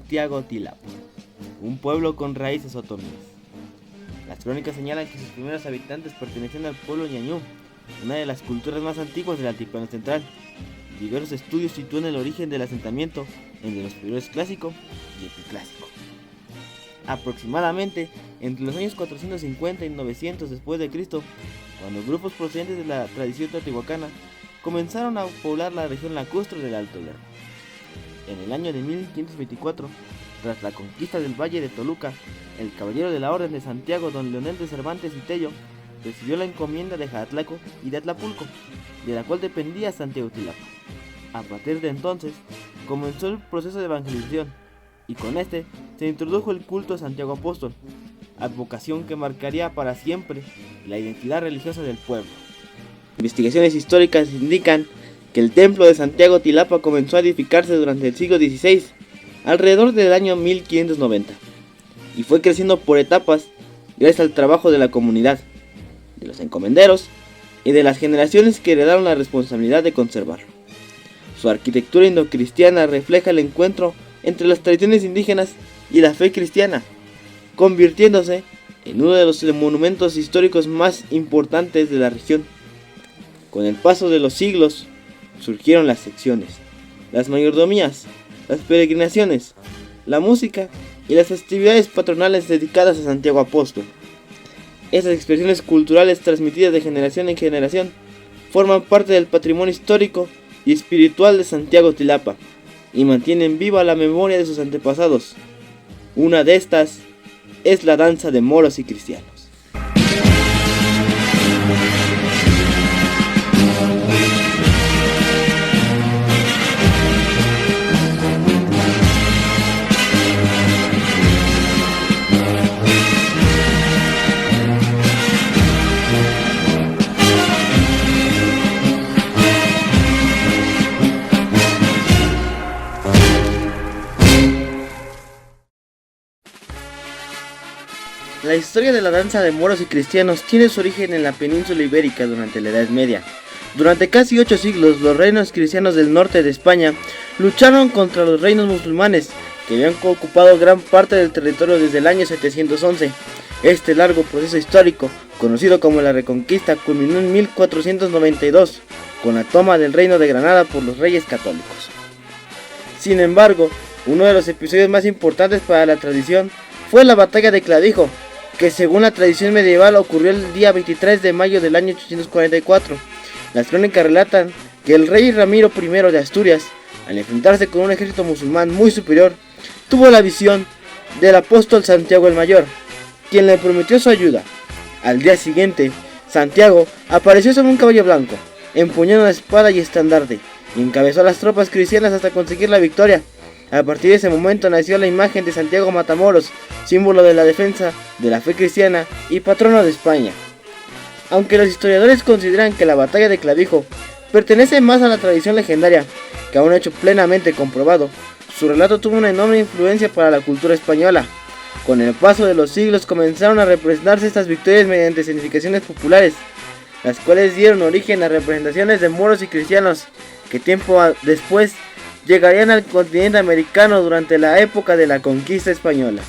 Santiago Tilapa, un pueblo con raíces otomíes. Las crónicas señalan que sus primeros habitantes pertenecían al pueblo ñañú, una de las culturas más antiguas del altiplano central. Diversos estudios sitúan el origen del asentamiento entre los periodos clásico y epiclásico. Aproximadamente entre los años 450 y 900 después de Cristo, cuando grupos procedentes de la tradición teotihuacana comenzaron a poblar la región lacustre del Alto Lerma. En el año de 1524, tras la conquista del Valle de Toluca, el caballero de la Orden de Santiago, don Leonel de Cervantes y Tello, recibió la encomienda de Jatlaco y de Atlapulco, de la cual dependía Santiago Tilapa. A partir de entonces, comenzó el proceso de evangelización, y con este se introdujo el culto a Santiago Apóstol, advocación que marcaría para siempre la identidad religiosa del pueblo. Investigaciones históricas indican que el templo de Santiago Tilapa comenzó a edificarse durante el siglo XVI, alrededor del año 1590, y fue creciendo por etapas gracias al trabajo de la comunidad, de los encomenderos y de las generaciones que heredaron la responsabilidad de conservarlo. Su arquitectura indocristiana refleja el encuentro entre las tradiciones indígenas y la fe cristiana, convirtiéndose en uno de los monumentos históricos más importantes de la región. Con el paso de los siglos, surgieron las secciones, las mayordomías, las peregrinaciones, la música y las festividades patronales dedicadas a Santiago Apóstol. Estas expresiones culturales transmitidas de generación en generación forman parte del patrimonio histórico y espiritual de Santiago Tilapa y mantienen viva la memoria de sus antepasados. Una de estas es la danza de moros y cristianos. La historia de la danza de moros y cristianos tiene su origen en la península ibérica durante la Edad Media. Durante casi 8 siglos, los reinos cristianos del norte de España lucharon contra los reinos musulmanes, que habían ocupado gran parte del territorio desde el año 711. Este largo proceso histórico, conocido como la Reconquista, culminó en 1492, con la toma del reino de Granada por los reyes católicos. Sin embargo, uno de los episodios más importantes para la tradición fue la batalla de Clavijo, que según la tradición medieval ocurrió el día 23 de mayo del año 844. Las crónicas relatan que el rey Ramiro I de Asturias, al enfrentarse con un ejército musulmán muy superior, tuvo la visión del apóstol Santiago el Mayor, quien le prometió su ayuda. Al día siguiente, Santiago apareció sobre un caballo blanco, empuñando una espada y estandarte, y encabezó a las tropas cristianas hasta conseguir la victoria. A partir de ese momento nació la imagen de Santiago Matamoros, símbolo de la defensa de la fe cristiana y patrono de España. Aunque los historiadores consideran que la batalla de Clavijo pertenece más a la tradición legendaria que a un hecho plenamente comprobado, su relato tuvo una enorme influencia para la cultura española. Con el paso de los siglos comenzaron a representarse estas victorias mediante escenificaciones populares, las cuales dieron origen a representaciones de moros y cristianos que tiempo después llegarían al continente americano durante la época de la conquista española.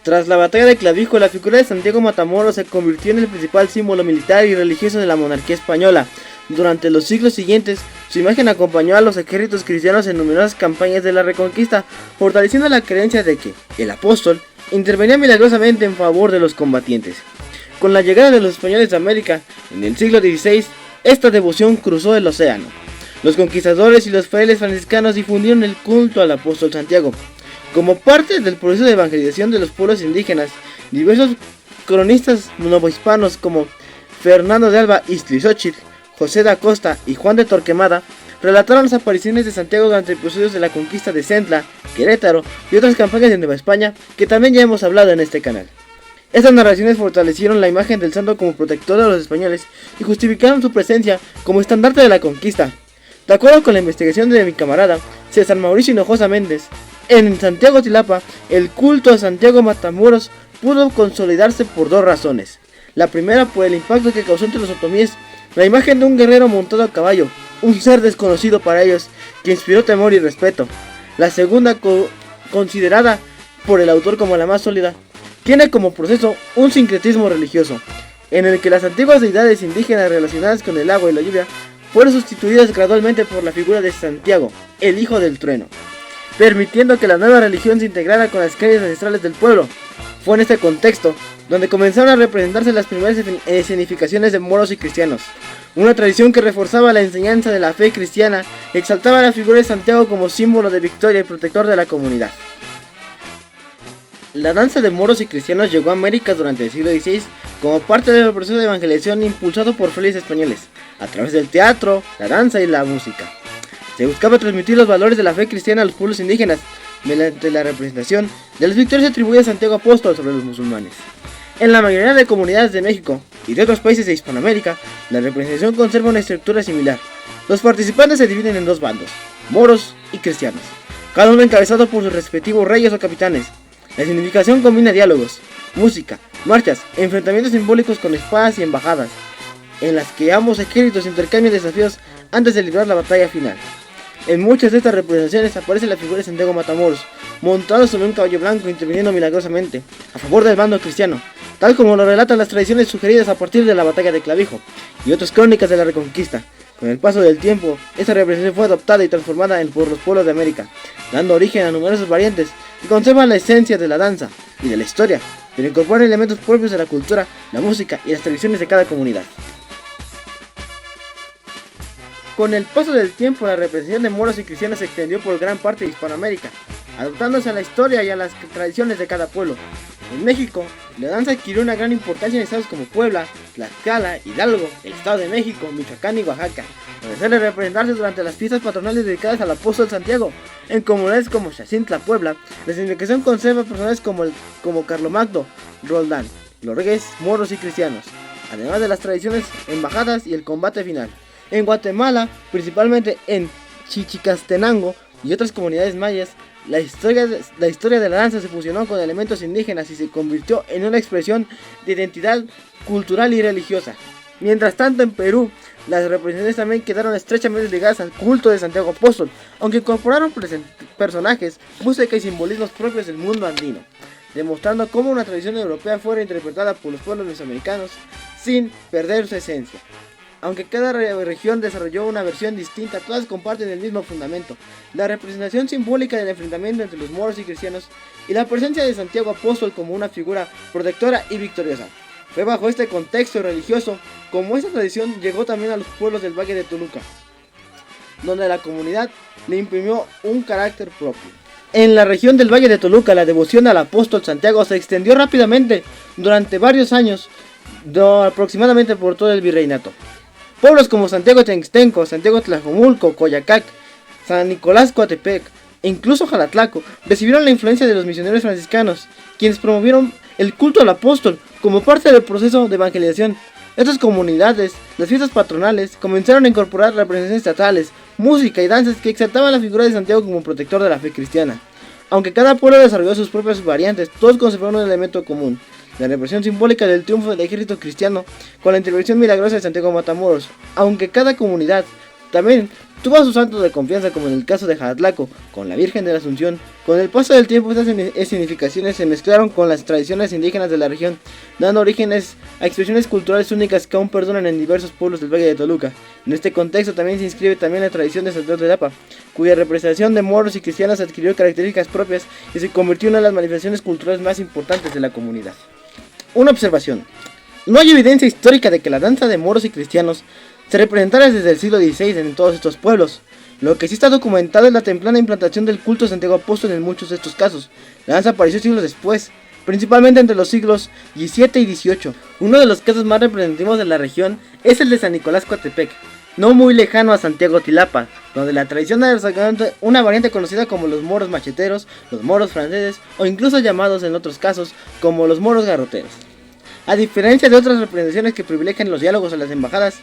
Tras la batalla de Clavijo, la figura de Santiago Matamoros se convirtió en el principal símbolo militar y religioso de la monarquía española. Durante los siglos siguientes, su imagen acompañó a los ejércitos cristianos en numerosas campañas de la Reconquista, fortaleciendo la creencia de que el apóstol intervenía milagrosamente en favor de los combatientes. Con la llegada de los españoles a América, en el siglo XVI, esta devoción cruzó el océano. Los conquistadores y los frailes franciscanos difundieron el culto al apóstol Santiago. Como parte del proceso de evangelización de los pueblos indígenas, diversos cronistas novohispanos como Fernando de Alba Iztlizóchitl, José de Acosta y Juan de Torquemada relataron las apariciones de Santiago durante episodios de la conquista de Centla, Querétaro y otras campañas de Nueva España que también ya hemos hablado en este canal. Estas narraciones fortalecieron la imagen del santo como protector de los españoles y justificaron su presencia como estandarte de la conquista. De acuerdo con la investigación de mi camarada César Mauricio Hinojosa Méndez, en Santiago Tilapa, el culto a Santiago Matamoros pudo consolidarse por 2 razones. La primera, por el impacto que causó entre los otomíes la imagen de un guerrero montado a caballo, un ser desconocido para ellos, que inspiró temor y respeto. La segunda, considerada por el autor como la más sólida, tiene como proceso un sincretismo religioso, en el que las antiguas deidades indígenas relacionadas con el agua y la lluvia fueron sustituidas gradualmente por la figura de Santiago, el hijo del trueno, permitiendo que la nueva religión se integrara con las creencias ancestrales del pueblo. Fue en este contexto donde comenzaron a representarse las primeras escenificaciones de moros y cristianos, una tradición que reforzaba la enseñanza de la fe cristiana y exaltaba la figura de Santiago como símbolo de victoria y protector de la comunidad. La danza de moros y cristianos llegó a América durante el siglo XVI como parte del proceso de evangelización impulsado por frailes españoles, a través del teatro, la danza y la música. Se buscaba transmitir los valores de la fe cristiana a los pueblos indígenas, mediante la representación de las victorias atribuidas a Santiago Apóstol sobre los musulmanes. En la mayoría de comunidades de México y de otros países de Hispanoamérica, la representación conserva una estructura similar. Los participantes se dividen en dos bandos, moros y cristianos, cada uno encabezado por sus respectivos reyes o capitanes. La significación combina diálogos, música, marchas, enfrentamientos simbólicos con espadas y embajadas, en las que ambos ejércitos intercambian desafíos antes de librar la batalla final. En muchas de estas representaciones aparece la figura de Santiago Matamoros, montado sobre un caballo blanco interviniendo milagrosamente a favor del bando cristiano, tal como lo relatan las tradiciones sugeridas a partir de la batalla de Clavijo y otras crónicas de la Reconquista. Con el paso del tiempo, esta representación fue adoptada y transformada por los pueblos de América, dando origen a numerosas variantes que conservan la esencia de la danza y de la historia, pero incorporan elementos propios de la cultura, la música y las tradiciones de cada comunidad. Con el paso del tiempo, la representación de moros y cristianos se extendió por gran parte de Hispanoamérica, adaptándose a la historia y a las tradiciones de cada pueblo. En México, la danza adquirió una gran importancia en estados como Puebla, Tlaxcala, Hidalgo, el Estado de México, Michoacán y Oaxaca, donde suele representarse durante las fiestas patronales dedicadas al apóstol Santiago. En comunidades como Xacintla, Puebla, la significación conserva personajes como Carlomagno, Roldán, los reyes moros y cristianos, además de las tradiciones embajadas y el combate final. En Guatemala, principalmente en Chichicastenango y otras comunidades mayas, la historia de la danza se fusionó con elementos indígenas y se convirtió en una expresión de identidad cultural y religiosa. Mientras tanto, en Perú, las representaciones también quedaron estrechamente ligadas al culto de Santiago Apóstol, aunque incorporaron personajes, música y simbolismos propios del mundo andino, demostrando cómo una tradición europea fue interpretada por los pueblos mesoamericanos sin perder su esencia. Aunque cada región desarrolló una versión distinta, todas comparten el mismo fundamento: la representación simbólica del enfrentamiento entre los moros y cristianos y la presencia de Santiago Apóstol como una figura protectora y victoriosa. Fue bajo este contexto religioso como esta tradición llegó también a los pueblos del Valle de Toluca, donde la comunidad le imprimió un carácter propio. En la región del Valle de Toluca, la devoción al apóstol Santiago se extendió rápidamente durante varios años, aproximadamente por todo el virreinato. Pueblos como Santiago Textenco, Santiago Tlajomulco, Coyacac, San Nicolás Coatepec e incluso Jalatlaco recibieron la influencia de los misioneros franciscanos, quienes promovieron el culto al apóstol como parte del proceso de evangelización. Estas comunidades, las fiestas patronales, comenzaron a incorporar representaciones estatales, música y danzas que exaltaban la figura de Santiago como protector de la fe cristiana. Aunque cada pueblo desarrolló sus propias variantes, todos conservaron un elemento común: la represión simbólica del triunfo del ejército cristiano con la intervención milagrosa de Santiago Matamoros. Aunque cada comunidad también tuvo a sus santos de confianza, como en el caso de Jalatlaco, con la Virgen de la Asunción, con el paso del tiempo estas significaciones se mezclaron con las tradiciones indígenas de la región, dando orígenes a expresiones culturales únicas que aún perduran en diversos pueblos del Valle de Toluca. En este contexto también se inscribe también la tradición de Santiago de Lapa, cuya representación de moros y cristianos adquirió características propias y se convirtió en una de las manifestaciones culturales más importantes de la comunidad. Una observación: no hay evidencia histórica de que la danza de moros y cristianos se representara desde el siglo XVI en todos estos pueblos. Lo que sí está documentado es la temprana implantación del culto de Santiago Apóstol en muchos de estos casos. La danza apareció siglos después, principalmente entre los siglos XVII y XVIII. Uno de los casos más representativos de la región es el de San Nicolás Coatepec, no muy lejano a Santiago Tilapa, donde la tradición ha desarrollado una variante conocida como los moros macheteros, los moros franceses o incluso llamados en otros casos como los moros garroteros. A diferencia de otras representaciones que privilegian los diálogos o las embajadas,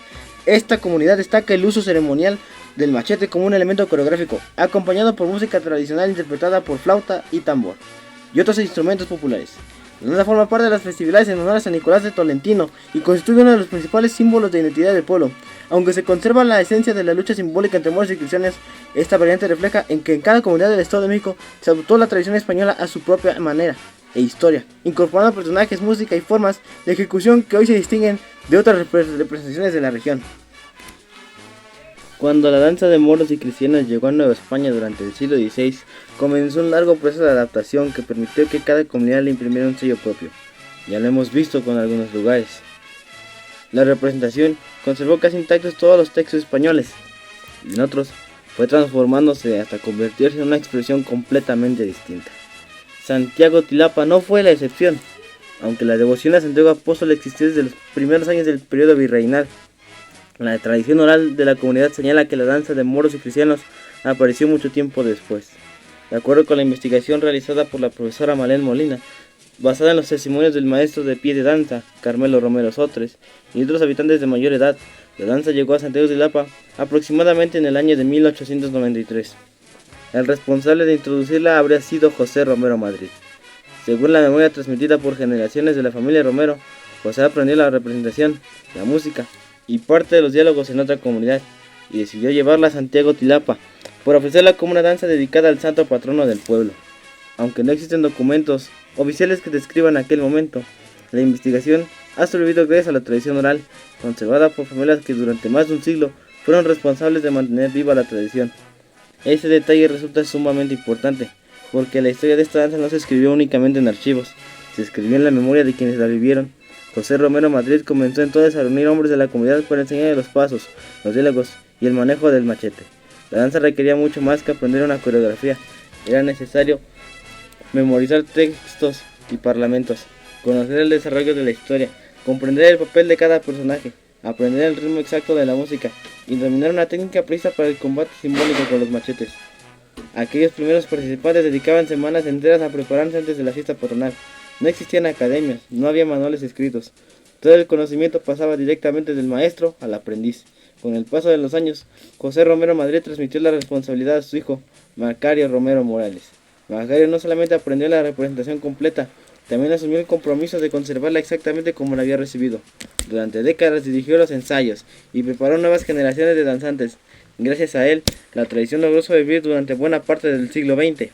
esta comunidad destaca el uso ceremonial del machete como un elemento coreográfico, acompañado por música tradicional interpretada por flauta y tambor y otros instrumentos populares. La danza forma parte de las festividades en honor a San Nicolás de Tolentino y constituye uno de los principales símbolos de identidad del pueblo. Aunque se conserva la esencia de la lucha simbólica entre moros y cristianos, esta variante refleja en que en cada comunidad del Estado de México se adoptó la tradición española a su propia manera e historia, incorporando personajes, música y formas de ejecución que hoy se distinguen de otras representaciones de la región. Cuando la danza de moros y cristianos llegó a Nueva España durante el siglo XVI, comenzó un largo proceso de adaptación que permitió que cada comunidad le imprimiera un sello propio. Ya lo hemos visto con algunos lugares. La representación conservó casi intactos todos los textos españoles, y en otros fue transformándose hasta convertirse en una expresión completamente distinta. Santiago Tilapa no fue la excepción, aunque la devoción a Santiago Apóstol existió desde los primeros años del periodo virreinal. La tradición oral de la comunidad señala que la danza de moros y cristianos apareció mucho tiempo después. De acuerdo con la investigación realizada por la profesora Malén Molina, basada en los testimonios del maestro de pie de danza, Carmelo Romero Sotres, y otros habitantes de mayor edad, la danza llegó a Santiago Tilapa aproximadamente en el año de 1893. El responsable de introducirla habría sido José Romero Madrid. Según la memoria transmitida por generaciones de la familia Romero, José aprendió la representación, la música y parte de los diálogos en otra comunidad, y decidió llevarla a Santiago Tilapa, por ofrecerla como una danza dedicada al santo patrono del pueblo. Aunque no existen documentos oficiales que describan aquel momento, la investigación ha sobrevivido gracias a la tradición oral, conservada por familias que durante más de un siglo fueron responsables de mantener viva la tradición. Este detalle resulta sumamente importante, porque la historia de esta danza no se escribió únicamente en archivos, se escribió en la memoria de quienes la vivieron. José Romero Madrid comenzó entonces a reunir hombres de la comunidad para enseñar los pasos, los diálogos y el manejo del machete. La danza requería mucho más que aprender una coreografía, era necesario memorizar textos y parlamentos, conocer el desarrollo de la historia, comprender el papel de cada personaje, aprender el ritmo exacto de la música y dominar una técnica precisa para el combate simbólico con los machetes. Aquellos primeros participantes dedicaban semanas enteras a prepararse antes de la fiesta patronal. No existían academias, no había manuales escritos. Todo el conocimiento pasaba directamente del maestro al aprendiz. Con el paso de los años, José Romero Madrid transmitió la responsabilidad a su hijo, Macario Romero Morales. Macario no solamente aprendió la representación completa, también asumió el compromiso de conservarla exactamente como la había recibido. Durante décadas dirigió los ensayos y preparó nuevas generaciones de danzantes. Gracias a él, la tradición logró sobrevivir durante buena parte del siglo XX.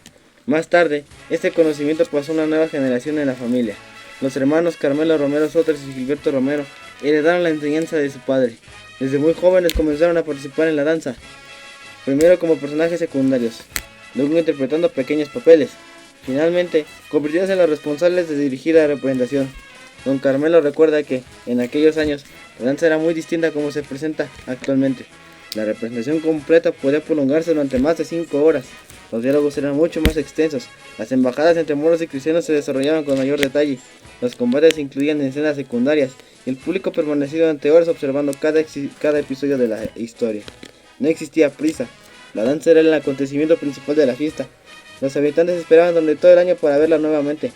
Más tarde, este conocimiento pasó a una nueva generación en la familia. Los hermanos Carmelo Romero Sotres y Gilberto Romero heredaron la enseñanza de su padre. Desde muy jóvenes comenzaron a participar en la danza, primero como personajes secundarios, luego interpretando pequeños papeles. Finalmente, convirtiéndose en los responsables de dirigir la representación. Don Carmelo recuerda que, en aquellos años, la danza era muy distinta a como se presenta actualmente. La representación completa podía prolongarse durante más de 5 horas. Los diálogos eran mucho más extensos, las embajadas entre moros y cristianos se desarrollaban con mayor detalle, los combates incluían escenas secundarias y el público permanecía durante horas observando cada episodio de la historia. No existía prisa, la danza era el acontecimiento principal de la fiesta. Los habitantes esperaban durante todo el año para verla nuevamente.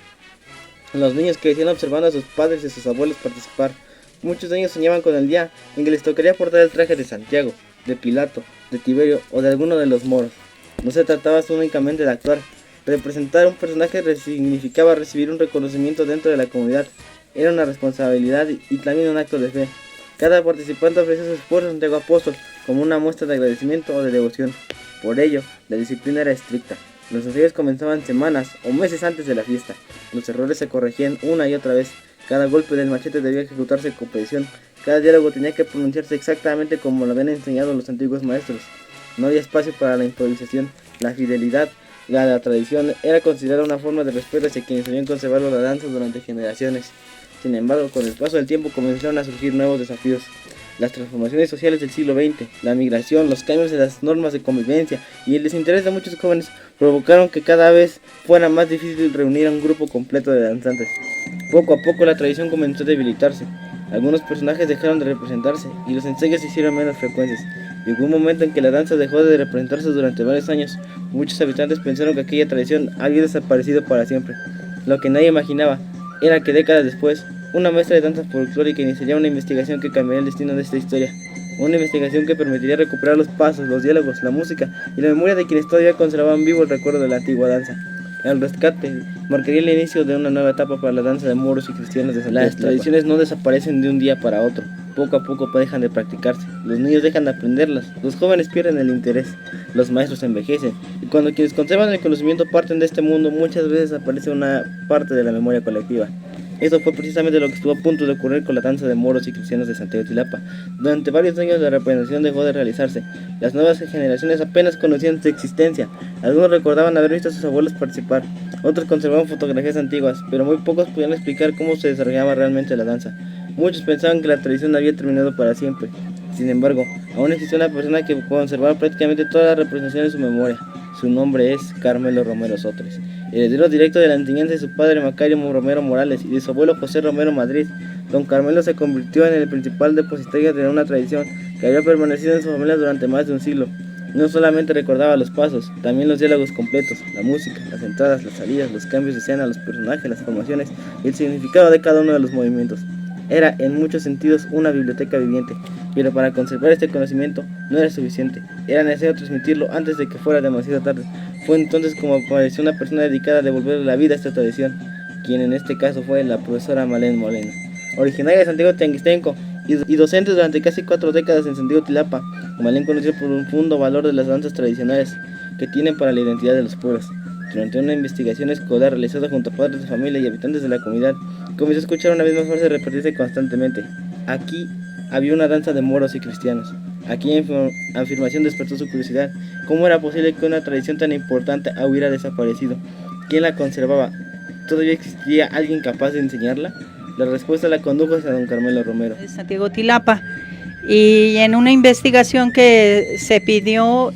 Los niños crecían observando a sus padres y a sus abuelos participar. Muchos de ellos soñaban con el día en que les tocaría portar el traje de Santiago, de Pilato, de Tiberio o de alguno de los moros. No se trataba únicamente de actuar. Representar un personaje significaba recibir un reconocimiento dentro de la comunidad. Era una responsabilidad y también un acto de fe. Cada participante ofrecía su esfuerzo a Santiago Apóstol como una muestra de agradecimiento o de devoción. Por ello, la disciplina era estricta. Los ensayos comenzaban semanas o meses antes de la fiesta. Los errores se corregían una y otra vez. Cada golpe del machete debía ejecutarse con precisión. Cada diálogo tenía que pronunciarse exactamente como lo habían enseñado los antiguos maestros. No había espacio para la improvisación. La fidelidad a la tradición era considerada una forma de respeto hacia quienes habían conservado la danza durante generaciones. Sin embargo, con el paso del tiempo comenzaron a surgir nuevos desafíos. Las transformaciones sociales del siglo XX, la migración, los cambios en las normas de convivencia y el desinterés de muchos jóvenes provocaron que cada vez fuera más difícil reunir a un grupo completo de danzantes. Poco a poco la tradición comenzó a debilitarse. Algunos personajes dejaron de representarse y los ensayos se hicieron menos frecuentes. Llegó un momento en que la danza dejó de representarse durante varios años. Muchos habitantes pensaron que aquella tradición había desaparecido para siempre. Lo que nadie imaginaba era que décadas después, una maestra de danza folclórica iniciaría una investigación que cambiaría el destino de esta historia. Una investigación que permitiría recuperar los pasos, los diálogos, la música y la memoria de quienes todavía conservaban vivo el recuerdo de la antigua danza. El rescate marcaría el inicio de una nueva etapa para la danza de moros y cristianos de Santiago. Las tradiciones no desaparecen de un día para otro, poco a poco dejan de practicarse, los niños dejan de aprenderlas, los jóvenes pierden el interés, los maestros envejecen, y cuando quienes conservan el conocimiento parten de este mundo, muchas veces aparece una parte de la memoria colectiva. Esto fue precisamente lo que estuvo a punto de ocurrir con la danza de moros y cristianos de Santiago Tilapa. Durante varios años la representación dejó de realizarse. Las nuevas generaciones apenas conocían su existencia. Algunos recordaban haber visto a sus abuelos participar, otros conservaban fotografías antiguas, pero muy pocos podían explicar cómo se desarrollaba realmente la danza. Muchos pensaban que la tradición había terminado para siempre. Sin embargo, aún existe una persona que conservaba prácticamente toda la representación en su memoria. Su nombre es Carmelo Romero Sotres, heredero directo de la enseñanza de su padre Macario Romero Morales y de su abuelo José Romero Madrid. Don Carmelo se convirtió en el principal depositario de una tradición que había permanecido en su familia durante más de un siglo. No solamente recordaba los pasos, también los diálogos completos, la música, las entradas, las salidas, los cambios de escena, los personajes, las formaciones y el significado de cada uno de los movimientos. Era en muchos sentidos una biblioteca viviente, pero para conservar este conocimiento no era suficiente, era necesario transmitirlo antes de que fuera demasiado tarde. Fue entonces como apareció una persona dedicada a devolverle la vida a esta tradición, quien en este caso fue la profesora Malén Molina, originaria de Santiago Tianguistenco y docente durante casi 4 décadas en Santiago Tilapa. Malén conoció por un profundo valor de las danzas tradicionales que tienen para la identidad de los pueblos. Durante una investigación escolar realizada junto a padres de familia y habitantes de la comunidad, comenzó a escuchar una misma frase repetirse constantemente: aquí había una danza de moros y cristianos. Aquella afirmación despertó su curiosidad. ¿Cómo era posible que una tradición tan importante hubiera desaparecido? ¿Quién la conservaba? ¿Todavía existía alguien capaz de enseñarla? La respuesta la condujo hacia don Carmelo Romero, de Santiago Tilapa, y en una investigación que se pidió,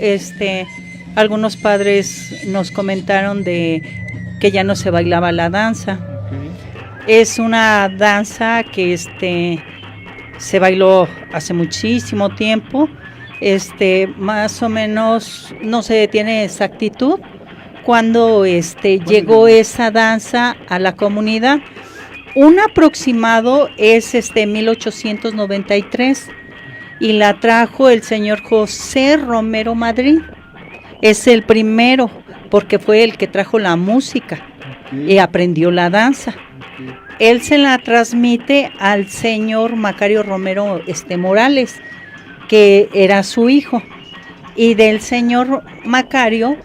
algunos padres nos comentaron de que ya no se bailaba la danza. Es una danza que se bailó hace muchísimo tiempo, más o menos no se tiene exactitud cuando llegó esa danza a la comunidad. Un aproximado es 1893 y la trajo el señor José Romero Madrid. Es el primero porque fue el que trajo la música y aprendió la danza. Él se la transmite al señor Macario Romero Morales, que era su hijo, y del señor Macario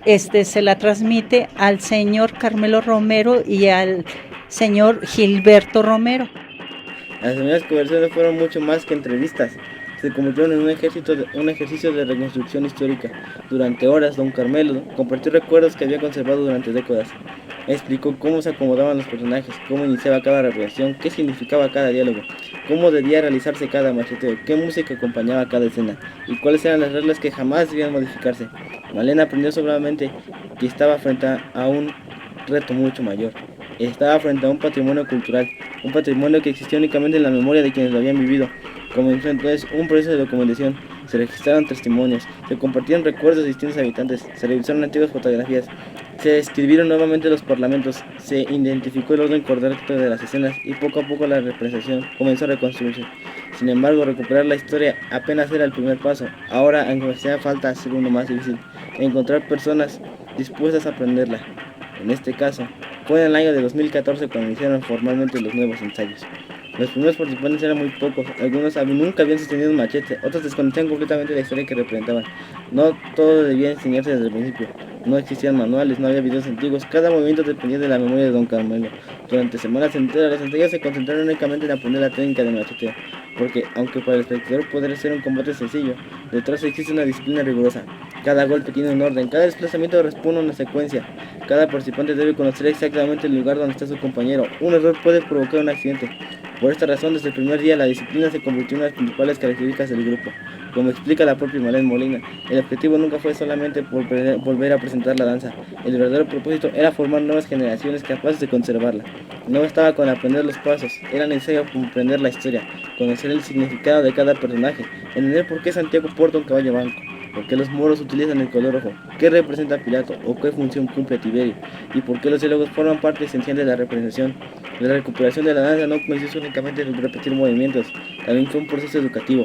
se la transmite al señor Carmelo Romero y al señor Gilberto Romero. Las primeras conversaciones fueron mucho más que entrevistas. Se convirtieron en un ejercicio de reconstrucción histórica. Durante horas, don Carmelo compartió recuerdos que había conservado durante décadas. Explicó cómo se acomodaban los personajes, cómo iniciaba cada representación, qué significaba cada diálogo, cómo debía realizarse cada macheteo, qué música acompañaba cada escena y cuáles eran las reglas que jamás debían modificarse. Malena aprendió sobradamente que estaba frente a un reto mucho mayor. Estaba frente a un patrimonio cultural, un patrimonio que existía únicamente en la memoria de quienes lo habían vivido. Comenzó entonces un proceso de documentación, se registraron testimonios, se compartieron recuerdos de distintos habitantes, se revisaron antiguas fotografías, se escribieron nuevamente los parlamentos, se identificó el orden correcto de las escenas y poco a poco la representación comenzó a reconstruirse. Sin embargo, recuperar la historia apenas era el primer paso. Ahora, aunque hacía falta hacer uno más difícil, encontrar personas dispuestas a aprenderla. En este caso, fue en el año de 2014 cuando iniciaron formalmente los nuevos ensayos. Los primeros participantes eran muy pocos, algunos nunca habían sostenido un machete, otros desconocían completamente la historia que representaban. No todo debía enseñarse desde el principio, no existían manuales, no había videos antiguos, cada movimiento dependía de la memoria de don Carmelo. Durante semanas enteras, los ensayos se concentraron únicamente en aprender la técnica de macheteo, porque aunque para el espectador podría ser un combate sencillo, detrás existe una disciplina rigurosa. Cada golpe tiene un orden, cada desplazamiento responde a una secuencia, cada participante debe conocer exactamente el lugar donde está su compañero. Un error puede provocar un accidente. Por esta razón, desde el primer día, la disciplina se convirtió en una de las principales características del grupo. Como explica la propia Malén Molina, el objetivo nunca fue solamente volver a presentar la danza. El verdadero propósito era formar nuevas generaciones capaces de conservarla. No bastaba con aprender los pasos, era necesario comprender la historia, conocer el significado de cada personaje, entender por qué Santiago porta un caballo blanco, por qué los moros utilizan el color rojo, qué representa Pilato o qué función cumple Tiberio, y por qué los diálogos forman parte esencial de la representación. La recuperación de la danza no consistió únicamente en repetir movimientos, también fue un proceso educativo.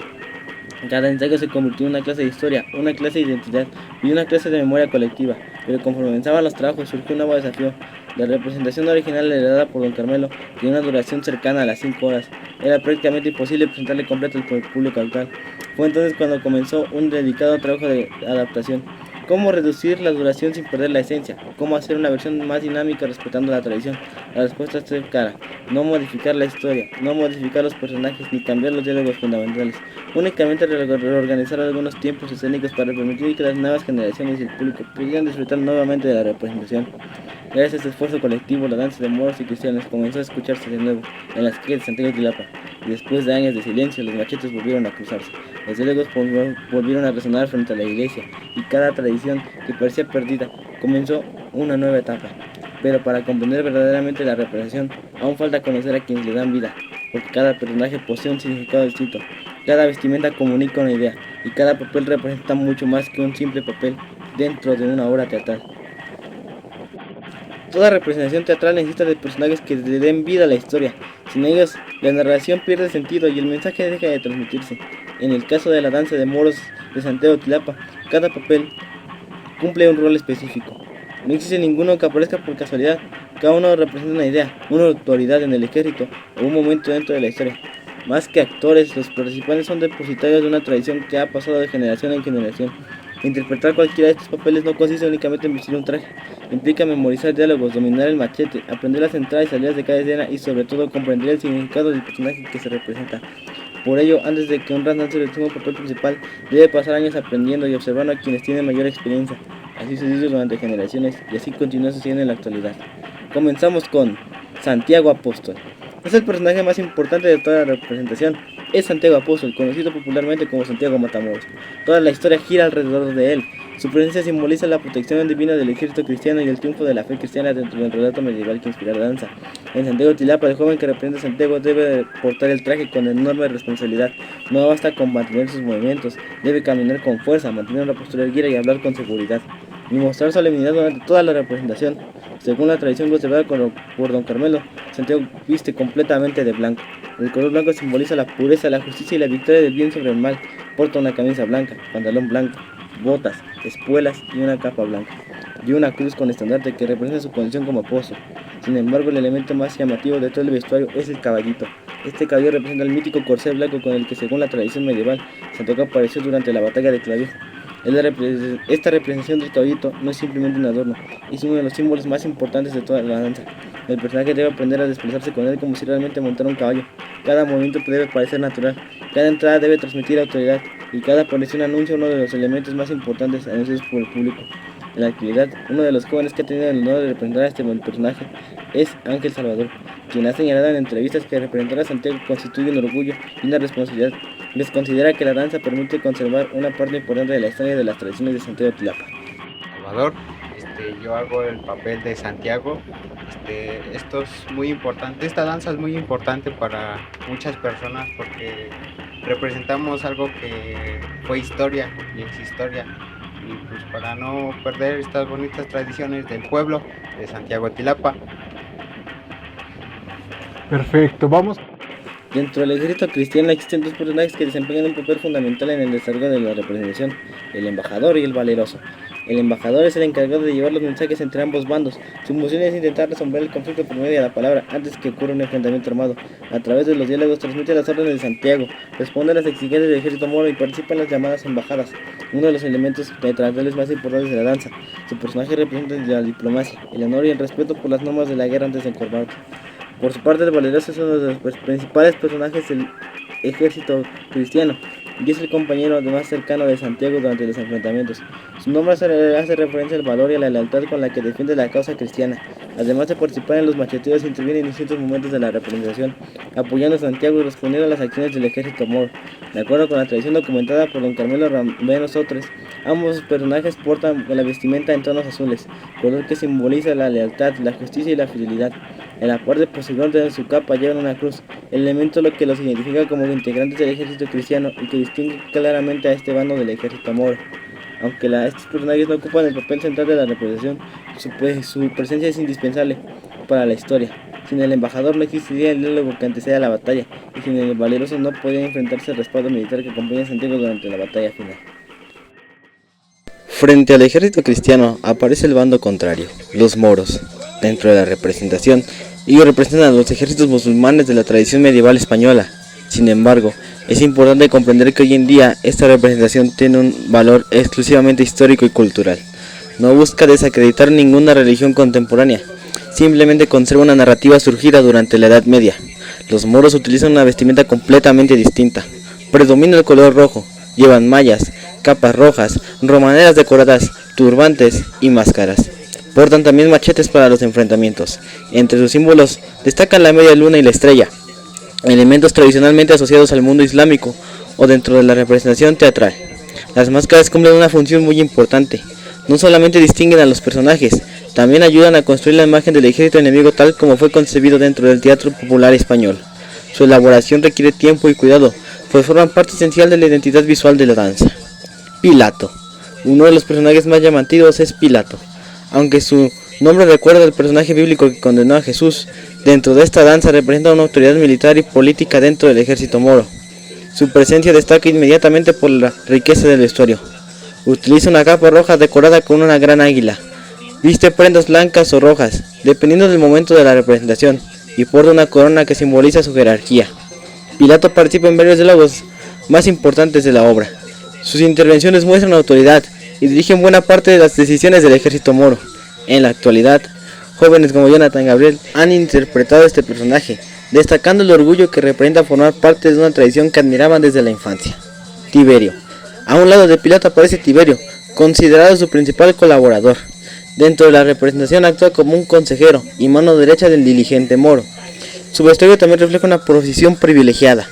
Cada ensayo se convirtió en una clase de historia, una clase de identidad y una clase de memoria colectiva. pero conforme avanzaban los trabajos surgió un nuevo desafío. La representación original heredada por don Carmelo tenía una duración cercana a las 5 horas. Era prácticamente imposible presentarle completo al público actual. Fue entonces cuando comenzó un dedicado trabajo de adaptación. ¿Cómo reducir la duración sin perder la esencia? ¿Cómo hacer una versión más dinámica respetando la tradición? La respuesta es clara: no modificar la historia, no modificar los personajes ni cambiar los diálogos fundamentales. Únicamente reorganizar algunos tiempos escénicos para permitir que las nuevas generaciones y el público pudieran disfrutar nuevamente de la representación. Gracias a este esfuerzo colectivo, la danza de moros y cristianos comenzó a escucharse de nuevo en las calles de Santiago Tilapa, y después de años de silencio, los machetes volvieron a cruzarse. Los diálogos volvieron a resonar frente a la iglesia, y cada tradición que parecía perdida comenzó una nueva etapa. Pero para comprender verdaderamente la representación, aún falta conocer a quienes le dan vida, porque cada personaje posee un significado distinto, cada vestimenta comunica una idea, y cada papel representa mucho más que un simple papel dentro de una obra teatral. Toda representación teatral necesita de personajes que le den vida a la historia. Sin ellos, la narración pierde sentido y el mensaje deja de transmitirse. En el caso de la danza de moros de Santiago Tilapa, cada papel cumple un rol específico. No existe ninguno que aparezca por casualidad. Cada uno representa una idea, una autoridad en el ejército o un momento dentro de la historia. Más que actores, los participantes son depositarios de una tradición que ha pasado de generación en generación. Interpretar cualquiera de estos papeles no consiste únicamente en vestir un traje. Implica memorizar diálogos, dominar el machete, aprender las entradas y salidas de cada escena y sobre todo comprender el significado del personaje que se representa. Por ello, antes de que un dancer tenga un papel principal, debe pasar años aprendiendo y observando a quienes tienen mayor experiencia. Así se dice durante generaciones y así continúa sucediendo en la actualidad. Comenzamos con Santiago Apóstol. Es el personaje más importante de toda la representación. Es Santiago Apóstol, conocido popularmente como Santiago Matamoros. Toda la historia gira alrededor de él. Su presencia simboliza la protección divina del ejército cristiano y el triunfo de la fe cristiana dentro del relato medieval que inspira la danza. En Santiago Tilapa, el joven que representa a Santiago debe portar el traje con enorme responsabilidad. No basta con mantener sus movimientos, debe caminar con fuerza, mantener una postura erguida y hablar con seguridad, y mostrar solemnidad durante toda la representación. Según la tradición conservada por don Carmelo, Santiago viste completamente de blanco. El color blanco simboliza la pureza, la justicia y la victoria del bien sobre el mal. Porta una camisa blanca, pantalón blanco, botas, espuelas y una capa blanca, y una cruz con estandarte que representa su condición como apóstol. Sin embargo, el elemento más llamativo de todo el vestuario es el caballito. Este caballo representa el mítico corcel blanco con el que, según la tradición medieval, Santiago apareció durante la batalla de Clavijo. Esta representación del caballito no es simplemente un adorno, es uno de los símbolos más importantes de toda la danza. El personaje debe aprender a desplazarse con él como si realmente montara un caballo. Cada movimiento debe parecer natural, cada entrada debe transmitir autoridad y cada aparición anuncia uno de los elementos más importantes anunciados por el público. En la actualidad, uno de los jóvenes que ha tenido el honor de representar a este personaje es Ángel Salvador, quien ha señalado en entrevistas que representar a Santiago constituye un orgullo y una responsabilidad. Les considera que la danza permite conservar una parte importante de la historia y de las tradiciones de Santiago Tilapa. Salvador, yo hago el papel de Santiago. Esto es muy importante, esta danza es muy importante para muchas personas porque representamos algo que fue historia y es historia, y pues para no perder estas bonitas tradiciones del pueblo de Santiago Tilapa. Perfecto, vamos. Dentro del ejército cristiano existen dos personajes que desempeñan un papel fundamental en el desarrollo de la representación: el embajador y el valeroso. El embajador es el encargado de llevar los mensajes entre ambos bandos. Su función es intentar resolver el conflicto por medio de la palabra antes que ocurra un enfrentamiento armado. A través de los diálogos transmite las órdenes de Santiago, responde a las exigencias del ejército moro y participa en las llamadas embajadas, uno de los elementos teatrales más importantes de la danza. Su personaje representa la diplomacia, el honor y el respeto por las normas de la guerra antes de combate. Por su parte, el valeroso es uno de los principales personajes del ejército cristiano y es el compañero más cercano de Santiago durante los enfrentamientos. Su nombre hace referencia al valor y a la lealtad con la que defiende la causa cristiana. Además de participar en los macheteos, interviene en distintos momentos de la representación, apoyando a Santiago y respondiendo a las acciones del ejército moro. De acuerdo con la tradición documentada por don Carmelo Rameno Sotres, ambos personajes portan la vestimenta en tonos azules, color que simboliza la lealtad, la justicia y la fidelidad. En la parte posterior de su capa llevan una cruz, elemento lo que los identifica como integrantes del ejército cristiano y que distingue claramente a este bando del ejército moro. Aunque estos personajes no ocupan el papel central de la representación, su presencia es indispensable para la historia. Sin el embajador no existiría el diálogo que antecede a la batalla, y sin el valeroso no podía enfrentarse al respaldo militar que acompaña a Santiago durante la batalla final. Frente al ejército cristiano aparece el bando contrario, los moros, dentro de la representación. Ellos representan a los ejércitos musulmanes de la tradición medieval española. Sin embargo, es importante comprender que hoy en día esta representación tiene un valor exclusivamente histórico y cultural. No busca desacreditar ninguna religión contemporánea, simplemente conserva una narrativa surgida durante la Edad Media. Los moros utilizan una vestimenta completamente distinta. Predomina el color rojo, llevan mallas, capas rojas, romaneras decoradas, turbantes y máscaras. Portan también machetes para los enfrentamientos. Entre sus símbolos destacan la media luna y la estrella, elementos tradicionalmente asociados al mundo islámico o dentro de la representación teatral. Las máscaras cumplen una función muy importante. No solamente distinguen a los personajes, también ayudan a construir la imagen del ejército enemigo tal como fue concebido dentro del teatro popular español. Su elaboración requiere tiempo y cuidado, pues forman parte esencial de la identidad visual de la danza. Pilato. Uno de los personajes más llamativos es Pilato. Aunque su nombre recuerda al personaje bíblico que condenó a Jesús, dentro de esta danza representa una autoridad militar y política dentro del ejército moro. Su presencia destaca inmediatamente por la riqueza del vestuario. Utiliza una capa roja decorada con una gran águila. Viste prendas blancas o rojas, dependiendo del momento de la representación, y porta una corona que simboliza su jerarquía. Pilato participa en varios diálogos más importantes de la obra. Sus intervenciones muestran autoridad y dirigen buena parte de las decisiones del ejército moro. En la actualidad, jóvenes como Jonathan Gabriel han interpretado este personaje, destacando el orgullo que representa formar parte de una tradición que admiraban desde la infancia. Tiberio. A un lado de Pilato aparece Tiberio, considerado su principal colaborador. Dentro de la representación actúa como un consejero y mano derecha del dirigente moro. Su vestuario también refleja una posición privilegiada.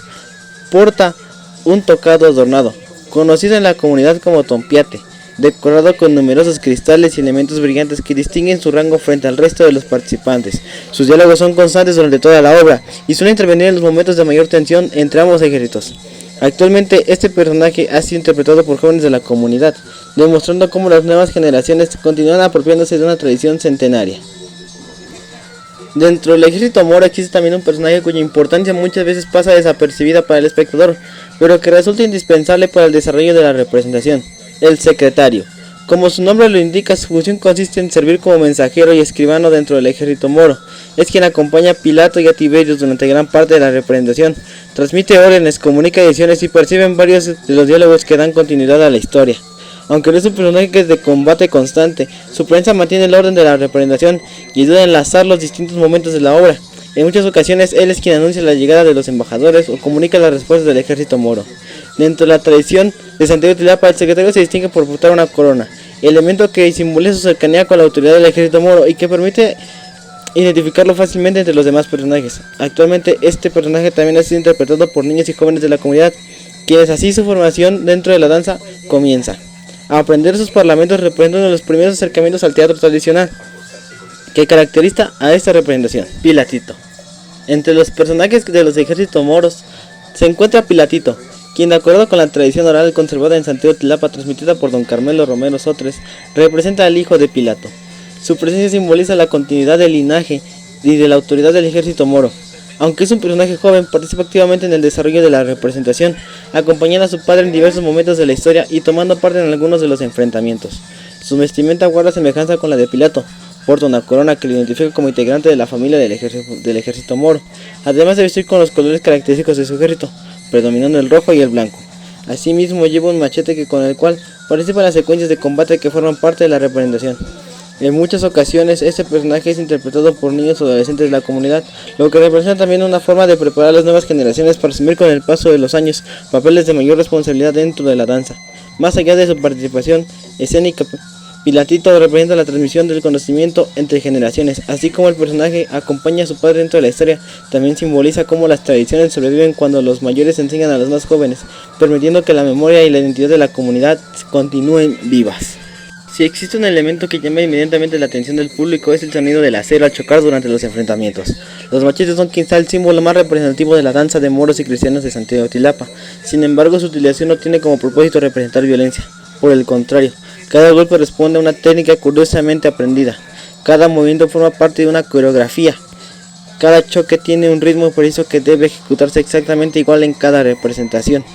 Porta un tocado adornado, conocido en la comunidad como tompiate, decorado con numerosos cristales y elementos brillantes que distinguen su rango frente al resto de los participantes. Sus diálogos son constantes durante toda la obra y suelen intervenir en los momentos de mayor tensión entre ambos ejércitos. Actualmente este personaje ha sido interpretado por jóvenes de la comunidad, demostrando cómo las nuevas generaciones continúan apropiándose de una tradición centenaria. Dentro del ejército moro existe también un personaje cuya importancia muchas veces pasa desapercibida para el espectador, pero que resulta indispensable para el desarrollo de la representación: el secretario. Como su nombre lo indica, su función consiste en servir como mensajero y escribano dentro del ejército moro. Es quien acompaña a Pilato y a Tiberius durante gran parte de la representación, transmite órdenes, comunica decisiones y percibe varios de los diálogos que dan continuidad a la historia. Aunque no es un personaje que es de combate constante, su presencia mantiene el orden de la representación y ayuda a enlazar los distintos momentos de la obra. En muchas ocasiones él es quien anuncia la llegada de los embajadores o comunica las respuestas del ejército moro. Dentro de la tradición de Santiago Tilapa, el secretario se distingue por portar una corona, elemento que simboliza su cercanía con la autoridad del ejército moro y que permite identificarlo fácilmente entre los demás personajes. Actualmente este personaje también ha sido interpretado por niños y jóvenes de la comunidad, quienes así su formación dentro de la danza comienza. A aprender sus parlamentos representa uno de los primeros acercamientos al teatro tradicional que caracteriza a esta representación. Pilatito. Entre los personajes de los ejércitos moros se encuentra Pilatito, quien, de acuerdo con la tradición oral conservada en Santiago Tilapa transmitida por don Carmelo Romero Sotres, representa al hijo de Pilato. Su presencia simboliza la continuidad del linaje y de la autoridad del ejército moro. Aunque es un personaje joven, participa activamente en el desarrollo de la representación, acompañando a su padre en diversos momentos de la historia y tomando parte en algunos de los enfrentamientos. Su vestimenta guarda semejanza con la de Pilato. Porta una corona que lo identifica como integrante de la familia del ejército moro, además de vestir con los colores característicos de su ejército, predominando el rojo y el blanco. Asimismo lleva un machete con el cual participa en las secuencias de combate que forman parte de la representación. En muchas ocasiones este personaje es interpretado por niños o adolescentes de la comunidad, lo que representa también una forma de preparar a las nuevas generaciones para asumir con el paso de los años papeles de mayor responsabilidad dentro de la danza. Más allá de su participación escénica, Pilatito representa la transmisión del conocimiento entre generaciones, así como el personaje acompaña a su padre dentro de la historia. También simboliza cómo las tradiciones sobreviven cuando los mayores enseñan a los más jóvenes, permitiendo que la memoria y la identidad de la comunidad continúen vivas. Si existe un elemento que llama inmediatamente la atención del público es el sonido del acero al chocar durante los enfrentamientos. Los machetes son quizá el símbolo más representativo de la danza de moros y cristianos de Santiago Tilapa. Sin embargo, su utilización no tiene como propósito representar violencia. Por el contrario, cada golpe responde a una técnica curiosamente aprendida. Cada movimiento forma parte de una coreografía. Cada choque tiene un ritmo preciso que debe ejecutarse exactamente igual en cada representación.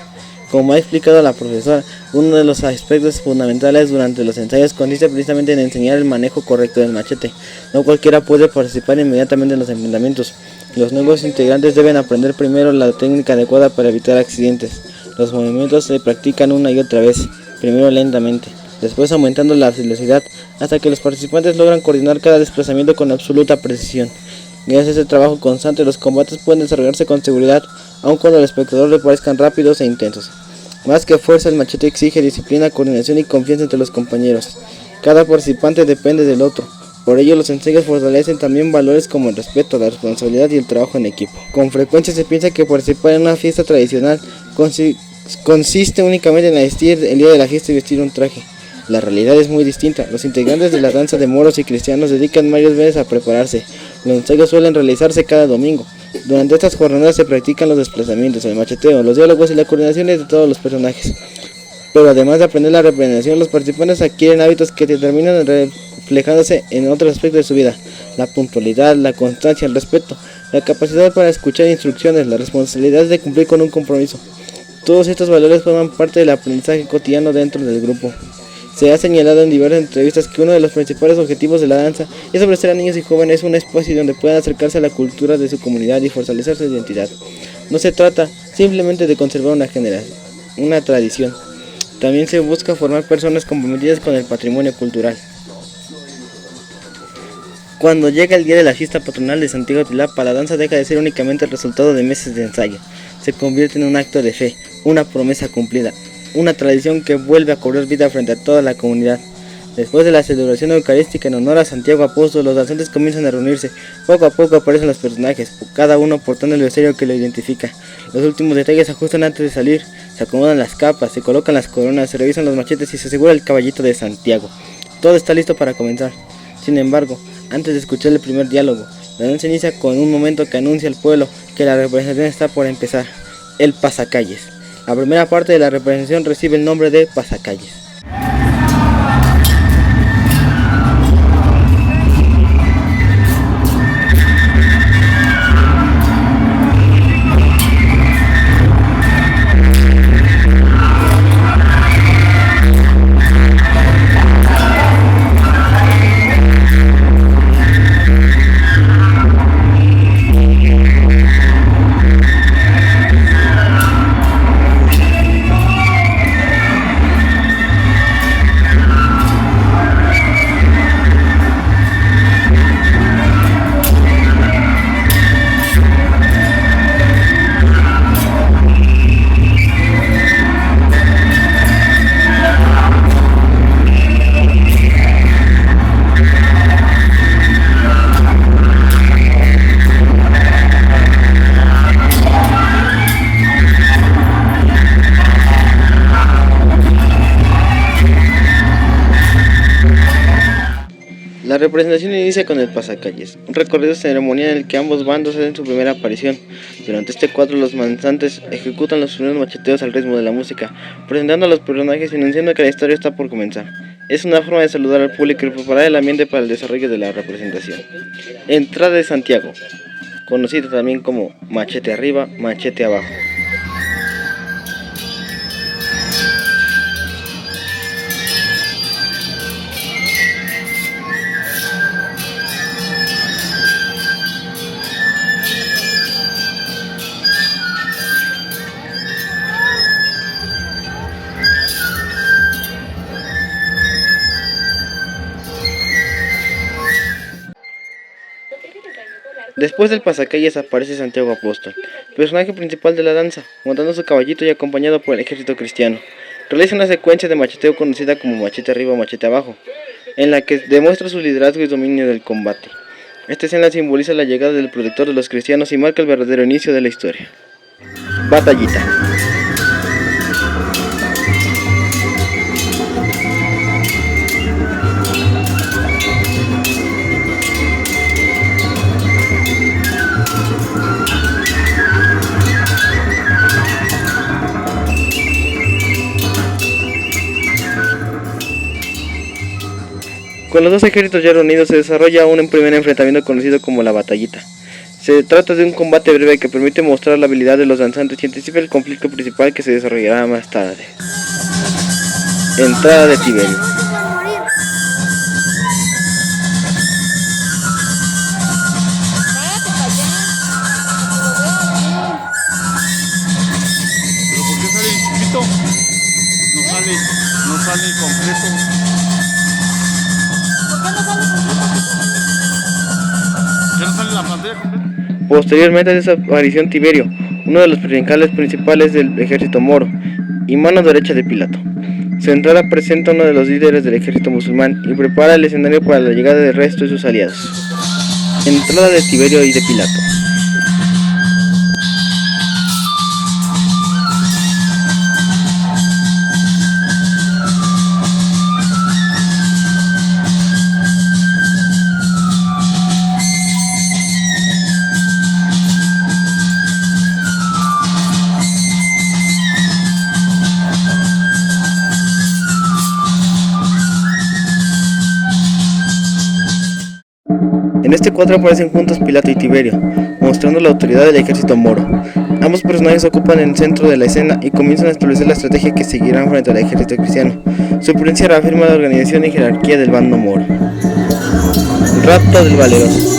Como ha explicado la profesora, uno de los aspectos fundamentales durante los ensayos consiste precisamente en enseñar el manejo correcto del machete. No cualquiera puede participar inmediatamente en los enfrentamientos. Los nuevos integrantes deben aprender primero la técnica adecuada para evitar accidentes. Los movimientos se practican una y otra vez, primero lentamente, después aumentando la velocidad hasta que los participantes logran coordinar cada desplazamiento con absoluta precisión. Gracias a este trabajo constante, los combates pueden desarrollarse con seguridad, aun cuando al espectador le parezcan rápidos e intensos. Más que fuerza, el machete exige disciplina, coordinación y confianza entre los compañeros. Cada participante depende del otro. Por ello, los ensayos fortalecen también valores como el respeto, la responsabilidad y el trabajo en equipo. Con frecuencia se piensa que participar en una fiesta tradicional consiste únicamente en asistir el día de la fiesta y vestir un traje. La realidad es muy distinta. Los integrantes de la danza de moros y cristianos dedican varios meses a prepararse. Los ensayos suelen realizarse cada domingo. Durante estas jornadas se practican los desplazamientos, el macheteo, los diálogos y la coordinación de todos los personajes. Pero además de aprender la representación, los participantes adquieren hábitos que terminan reflejándose en otros aspectos de su vida: la puntualidad, la constancia, el respeto, la capacidad para escuchar instrucciones, la responsabilidad de cumplir con un compromiso. Todos estos valores forman parte del aprendizaje cotidiano dentro del grupo. Se ha señalado en diversas entrevistas que uno de los principales objetivos de la danza es ofrecer a niños y jóvenes un espacio donde puedan acercarse a la cultura de su comunidad y fortalecer su identidad. No se trata simplemente de conservar una tradición. También se busca formar personas comprometidas con el patrimonio cultural. Cuando llega el día de la fiesta patronal de Santiago Tilapa, la danza deja de ser únicamente el resultado de meses de ensayo. Se convierte en un acto de fe, una promesa cumplida, una tradición que vuelve a cobrar vida frente a toda la comunidad. Después de la celebración eucarística en honor a Santiago Apóstol, los danzantes comienzan a reunirse. Poco a poco aparecen los personajes, cada uno portando el vestuario que lo identifica. Los últimos detalles se ajustan antes de salir, se acomodan las capas, se colocan las coronas, se revisan los machetes y se asegura el caballito de Santiago. Todo está listo para comenzar. Sin embargo, antes de escuchar el primer diálogo, la danza inicia con un momento que anuncia al pueblo que la representación está por empezar: el pasacalles. La primera parte de la representación recibe el nombre de pasacalles. La representación inicia con el pasacalles, un recorrido ceremonial en el que ambos bandos hacen su primera aparición. Durante este cuadro, los danzantes ejecutan los primeros macheteos al ritmo de la música, presentando a los personajes y anunciando que la historia está por comenzar. Es una forma de saludar al público y preparar el ambiente para el desarrollo de la representación. Entrada de Santiago, conocido también como machete arriba, machete abajo. Después del pasacalles aparece Santiago Apóstol, personaje principal de la danza, montando su caballito y acompañado por el ejército cristiano. Realiza una secuencia de macheteo conocida como machete arriba o machete abajo, en la que demuestra su liderazgo y dominio del combate. Esta escena simboliza la llegada del protector de los cristianos y marca el verdadero inicio de la historia. Batallita. Con los dos ejércitos ya reunidos se desarrolla un primer enfrentamiento conocido como la batallita. Se trata de un combate breve que permite mostrar la habilidad de los danzantes y anticipa el conflicto principal que se desarrollará más tarde. Entrada de Tiberio. ¿Pero por qué sale chiquito? No sale completo. ¿Ya no sale la pantalla completa? Posteriormente desapareció Tiberio, uno de los principales del ejército moro, y mano derecha de Pilato. Su entrada presenta a uno de los líderes del ejército musulmán y prepara el escenario para la llegada del resto de sus aliados. Entrada de Tiberio y de Pilato. En este cuadro aparecen juntos Pilato y Tiberio, mostrando la autoridad del ejército moro. Ambos personajes ocupan el centro de la escena y comienzan a establecer la estrategia que seguirán frente al ejército cristiano. Su presencia reafirma la organización y jerarquía del bando moro. Rapto del valeroso.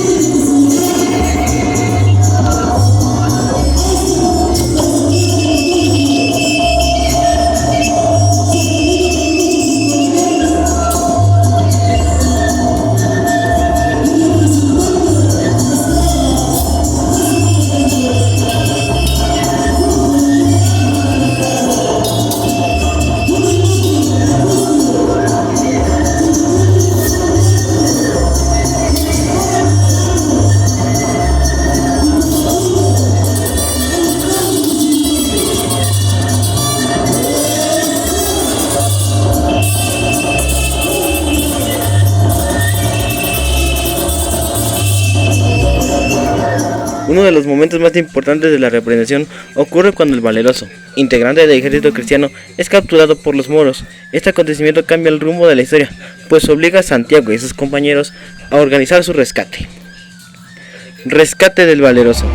Uno de los momentos más importantes de la representación ocurre cuando el valeroso, integrante del ejército cristiano, es capturado por los moros. Este acontecimiento cambia el rumbo de la historia, pues obliga a Santiago y sus compañeros a organizar su rescate. Rescate del valeroso.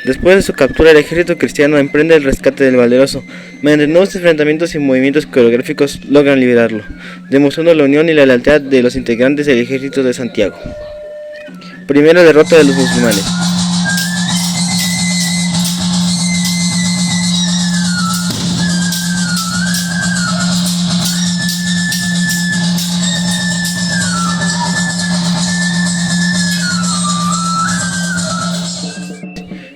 Después de su captura, el ejército cristiano emprende el rescate del valeroso. Mediante nuevos enfrentamientos y movimientos coreográficos logran liberarlo, demostrando la unión y la lealtad de los integrantes del ejército de Santiago. Primera derrota de los musulmanes.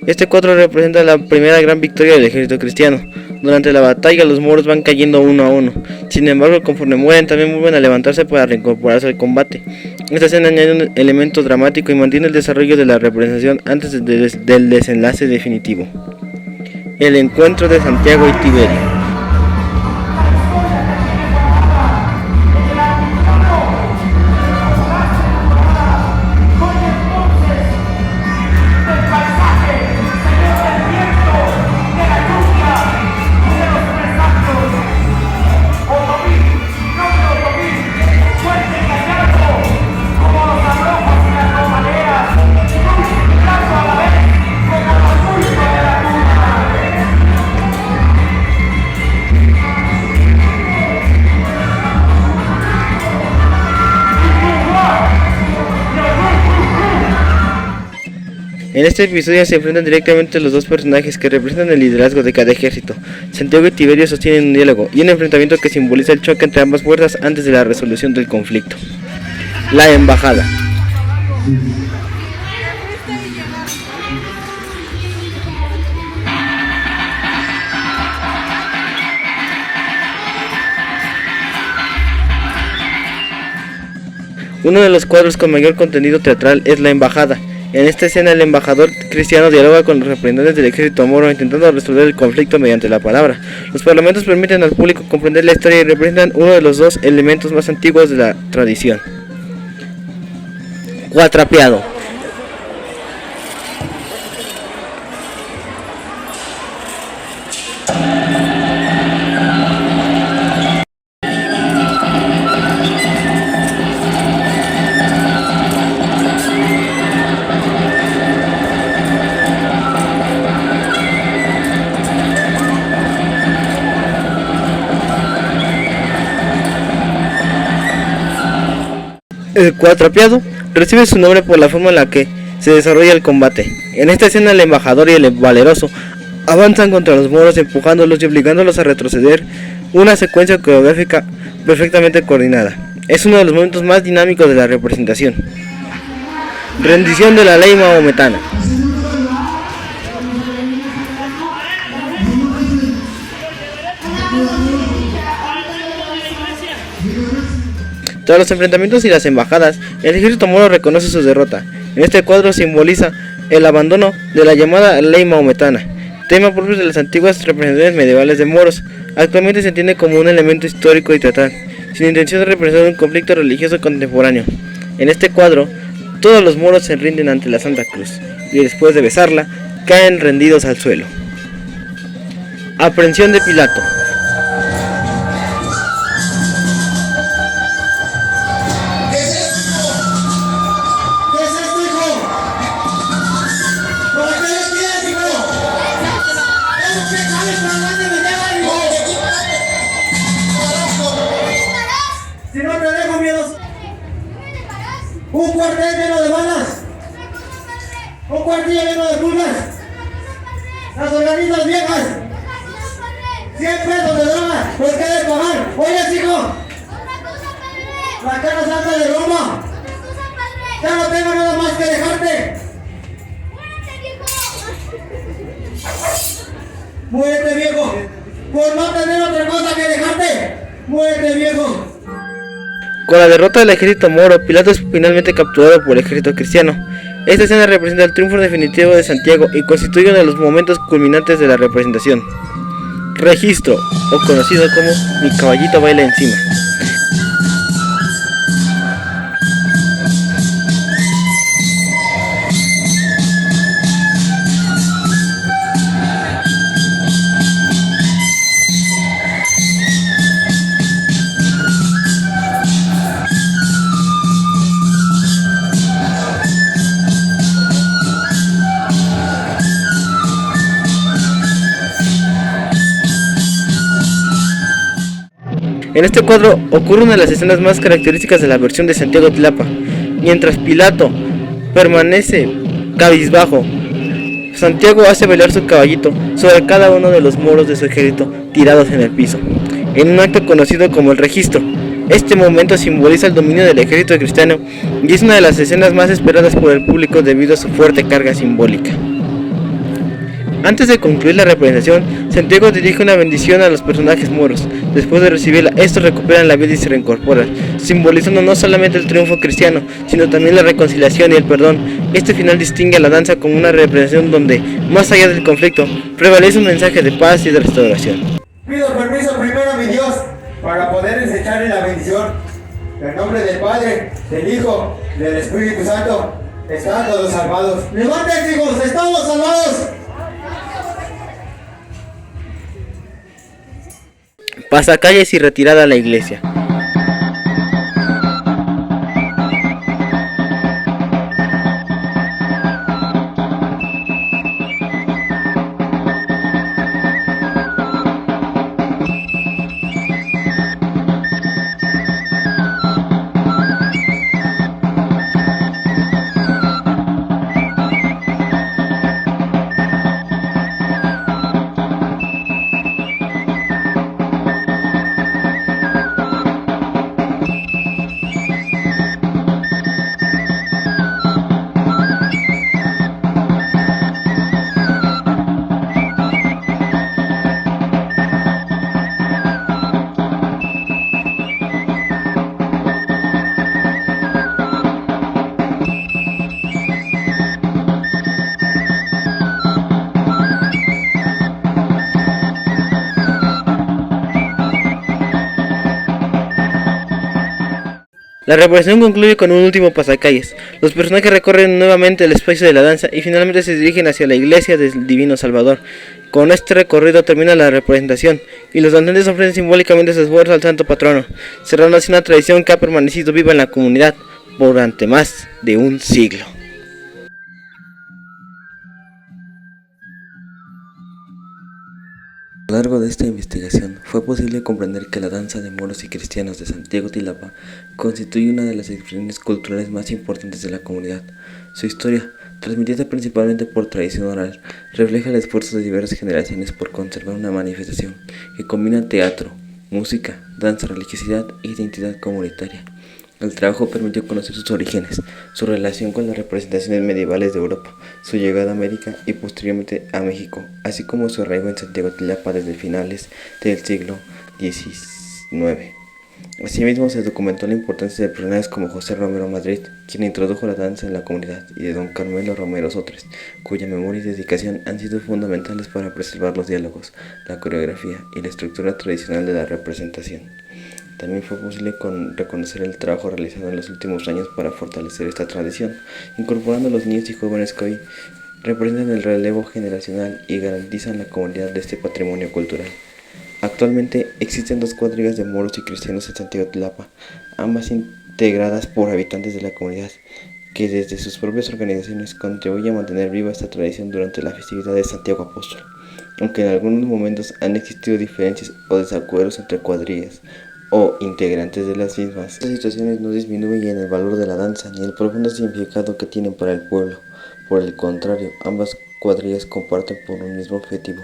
Este cuadro representa la primera gran victoria del ejército cristiano. Durante la batalla los moros van cayendo uno a uno. Sin embargo, conforme mueren, también vuelven a levantarse para reincorporarse al combate. Esta escena añade un elemento dramático y mantiene el desarrollo de la representación antes del desenlace definitivo. El encuentro de Santiago y Tiberio. En este episodio se enfrentan directamente los dos personajes que representan el liderazgo de cada ejército. Santiago y Tiberio sostienen un diálogo y un enfrentamiento que simboliza el choque entre ambas fuerzas antes de la resolución del conflicto. La embajada. Uno de los cuadros con mayor contenido teatral es La Embajada. En esta escena el embajador cristiano dialoga con los representantes del ejército moro intentando resolver el conflicto mediante la palabra. Los parlamentos permiten al público comprender la historia y representan uno de los dos elementos más antiguos de la tradición. Cuatrapeado. El cuatrapeado recibe su nombre por la forma en la que se desarrolla el combate. En esta escena el embajador y el valeroso avanzan contra los moros empujándolos y obligándolos a retroceder, una secuencia coreográfica perfectamente coordinada. Es uno de los momentos más dinámicos de la representación. Rendición de la ley mahometana. Tras los enfrentamientos y las embajadas, el ejército moro reconoce su derrota. En este cuadro simboliza el abandono de la llamada ley mahometana, tema propio de las antiguas representaciones medievales de moros. Actualmente se entiende como un elemento histórico y teatral, sin intención de representar un conflicto religioso contemporáneo. En este cuadro, todos los moros se rinden ante la Santa Cruz, y después de besarla, caen rendidos al suelo. Aprehensión de Pilato. Si no te dejo miedos, un cuartel lleno de balas, un cuartillo lleno de pulgas, las organizas viejas, 100 pesos de droga, pues qué de pagar. Oye, chico, la cara santa de Roma, ya no tengo nada más que dejarte. Muérete, viejo, por no tener otra cosa que dejarte. Muérete, viejo. Con la derrota del ejército moro, Pilato es finalmente capturado por el ejército cristiano. Esta escena representa el triunfo definitivo de Santiago y constituye uno de los momentos culminantes de la representación. Registro, o conocido como Mi caballito baila encima. En este cuadro ocurre una de las escenas más características de la versión de Santiago Tlapa. Mientras Pilato permanece cabizbajo, Santiago hace bailar su caballito sobre cada uno de los moros de su ejército tirados en el piso, en un acto conocido como el registro. Este momento simboliza el dominio del ejército cristiano y es una de las escenas más esperadas por el público debido a su fuerte carga simbólica. Antes de concluir la representación, Santiago dirige una bendición a los personajes moros. Después de recibirla, estos recuperan la vida y se reincorporan, simbolizando no solamente el triunfo cristiano, sino también la reconciliación y el perdón. Este final distingue a la danza como una representación donde, más allá del conflicto, prevalece un mensaje de paz y de restauración. Pido permiso primero a mi Dios para poder echarle la bendición. En nombre del Padre, del Hijo, del Espíritu Santo, están todos salvados. ¡Levanten, hijos! ¡Estamos salvados! Pasacalles y retirada a la iglesia. La representación concluye con un último pasacalles. Los personajes recorren nuevamente el espacio de la danza y finalmente se dirigen hacia la iglesia del Divino Salvador. Con este recorrido termina la representación y los danzantes ofrecen simbólicamente su esfuerzo al santo patrono, cerrando así una tradición que ha permanecido viva en la comunidad durante más de un siglo. A lo largo de esta investigación fue posible comprender que la danza de moros y cristianos de Santiago Tilapa constituye una de las expresiones culturales más importantes de la comunidad. Su historia, transmitida principalmente por tradición oral, refleja el esfuerzo de diversas generaciones por conservar una manifestación que combina teatro, música, danza, religiosidad e identidad comunitaria. El trabajo permitió conocer sus orígenes, su relación con las representaciones medievales de Europa, su llegada a América y posteriormente a México, así como su arraigo en Santiago Tilapa desde finales del siglo XIX. Asimismo, se documentó la importancia de personajes como José Romero Madrid, quien introdujo la danza en la comunidad, y de don Carmelo Romero Sotres, cuya memoria y dedicación han sido fundamentales para preservar los diálogos, la coreografía y la estructura tradicional de la representación. También fue posible reconocer el trabajo realizado en los últimos años para fortalecer esta tradición, incorporando a los niños y jóvenes que hoy representan el relevo generacional y garantizan la comunidad de este patrimonio cultural. Actualmente existen 2 cuadrillas de moros y cristianos en Santiago Tilapa, ambas integradas por habitantes de la comunidad, que desde sus propias organizaciones contribuyen a mantener viva esta tradición durante la festividad de Santiago Apóstol, aunque en algunos momentos han existido diferencias o desacuerdos entre cuadrillas o integrantes de las mismas. Estas situaciones no disminuyen el valor de la danza ni el profundo significado que tienen para el pueblo. Por el contrario, ambas cuadrillas comparten por un mismo objetivo: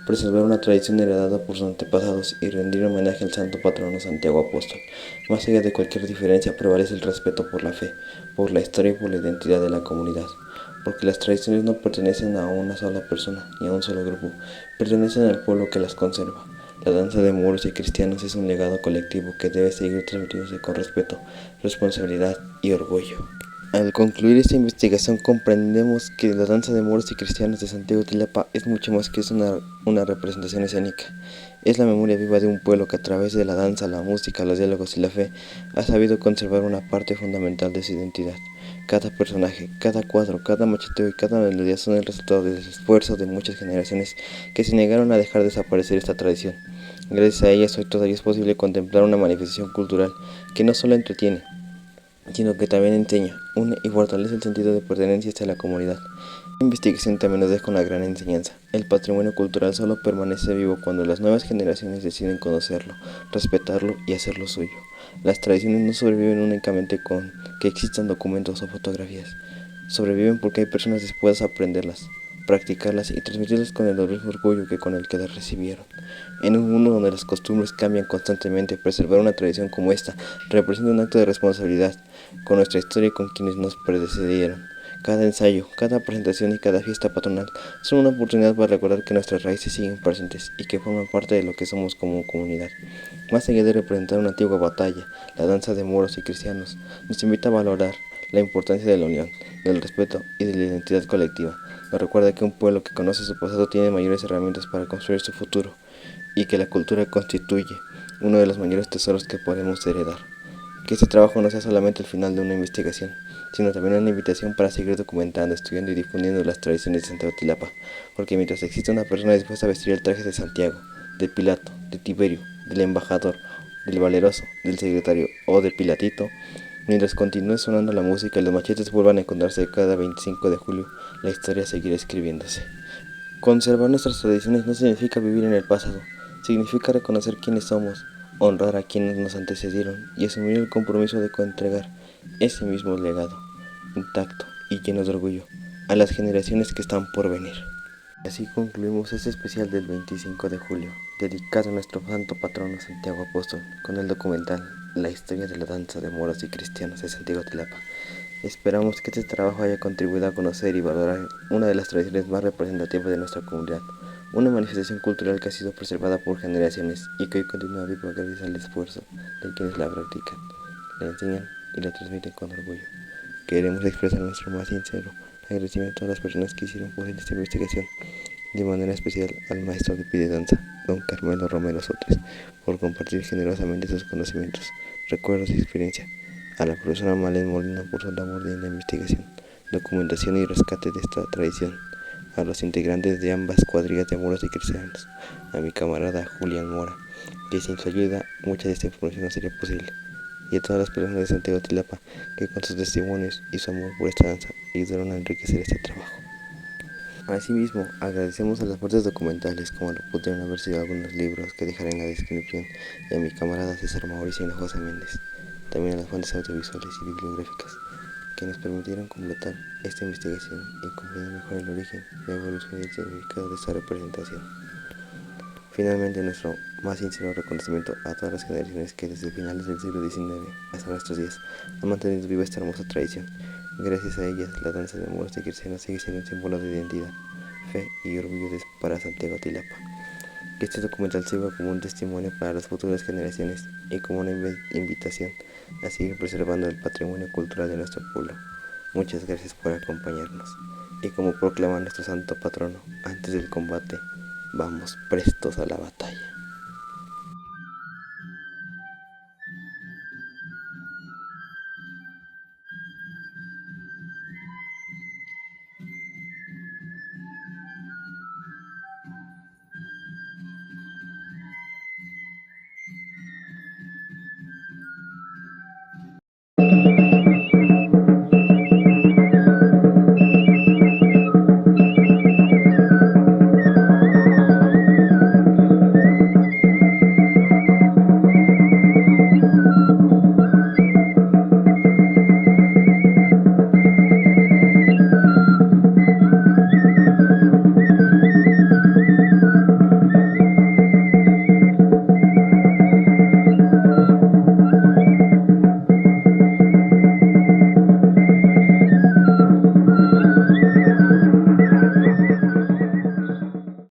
preservar una tradición heredada por sus antepasados y rendir homenaje al santo patrono Santiago Apóstol. Más allá de cualquier diferencia prevalece el respeto por la fe, por la historia y por la identidad de la comunidad, porque las tradiciones no pertenecen a una sola persona ni a un solo grupo, pertenecen al pueblo que las conserva. La danza de moros y cristianos es un legado colectivo que debe seguir transmitiéndose con respeto, responsabilidad y orgullo. Al concluir esta investigación comprendemos que la danza de moros y cristianos de Santiago Tilapa es mucho más que una representación escénica. Es la memoria viva de un pueblo que a través de la danza, la música, los diálogos y la fe ha sabido conservar una parte fundamental de su identidad. Cada personaje, cada cuadro, cada macheteo y cada melodía son el resultado del esfuerzo de muchas generaciones que se negaron a dejar desaparecer esta tradición. Gracias a ellas hoy todavía es posible contemplar una manifestación cultural que no solo entretiene, sino que también enseña, une y fortalece el sentido de pertenencia hacia la comunidad. La investigación también nos deja una gran enseñanza. El patrimonio cultural solo permanece vivo cuando las nuevas generaciones deciden conocerlo, respetarlo y hacerlo suyo. Las tradiciones no sobreviven únicamente con que existan documentos o fotografías. Sobreviven porque hay personas dispuestas a aprenderlas, practicarlas y transmitirlas con el mismo orgullo que con el que las recibieron. En un mundo donde las costumbres cambian constantemente, preservar una tradición como esta representa un acto de responsabilidad con nuestra historia y con quienes nos precedieron. Cada ensayo, cada presentación y cada fiesta patronal son una oportunidad para recordar que nuestras raíces siguen presentes y que forman parte de lo que somos como comunidad. Más allá de representar una antigua batalla, la danza de moros y cristianos nos invita a valorar la importancia de la unión, del respeto y de la identidad colectiva. Nos recuerda que un pueblo que conoce su pasado tiene mayores herramientas para construir su futuro y que la cultura constituye uno de los mayores tesoros que podemos heredar. Que este trabajo no sea solamente el final de una investigación, sino también una invitación para seguir documentando, estudiando y difundiendo las tradiciones de Santiago Tilapa, porque mientras exista una persona dispuesta a vestir el traje de Santiago, de Pilato, de Tiberio, del embajador, del valeroso, del secretario o de Pilatito, mientras continúe sonando la música y los machetes vuelvan a encontrarse cada 25 de julio, la historia seguirá escribiéndose. Conservar nuestras tradiciones no significa vivir en el pasado, significa reconocer quiénes somos, honrar a quienes nos antecedieron y asumir el compromiso de entregar ese mismo legado, intacto y lleno de orgullo, a las generaciones que están por venir. Así concluimos este especial del 25 de julio, dedicado a nuestro santo patrono Santiago Apóstol, con el documental La historia de la danza de moros y cristianos de Santiago Tilapa. Esperamos que este trabajo haya contribuido a conocer y valorar una de las tradiciones más representativas de nuestra comunidad, una manifestación cultural que ha sido preservada por generaciones y que hoy continúa viva gracias al esfuerzo de quienes la practican, la enseñan y la transmiten con orgullo. Queremos expresar nuestro más sincero agradecimiento a todas las personas que hicieron posible esta investigación, de manera especial al maestro de pie de danza, don Carmelo Romero Sotres, por compartir generosamente sus conocimientos, recuerdos y experiencia a la profesora Malen Molina por su labor en la investigación, documentación y rescate de esta tradición, a los integrantes de ambas cuadrillas de moros y cristianos, a mi camarada Julián Mora, que sin su ayuda mucha de esta información no sería posible, y a todas las personas de Santiago Tilapa que con sus testimonios y su amor por esta danza ayudaron a enriquecer este trabajo. Asimismo, agradecemos a las fuentes documentales como lo pudieron haber sido algunos libros que dejaré en la descripción y a mi camarada César Mauricio Hinojosa Méndez, también a las fuentes audiovisuales y bibliográficas que nos permitieron completar esta investigación y comprender mejor el origen, la evolución y el significado de esta representación. Finalmente, nuestro más sincero reconocimiento a todas las generaciones que desde finales del siglo XIX hasta nuestros días han mantenido viva esta hermosa tradición. Gracias a ellas, la danza de moros y cristianos sigue siendo un símbolo de identidad, fe y orgullo para Santiago Tilapa. Que este documental sirva como un testimonio para las futuras generaciones y como una invitación a seguir preservando el patrimonio cultural de nuestro pueblo. Muchas gracias por acompañarnos. Y como proclama nuestro santo patrono, antes del combate, vamos prestos a la batalla.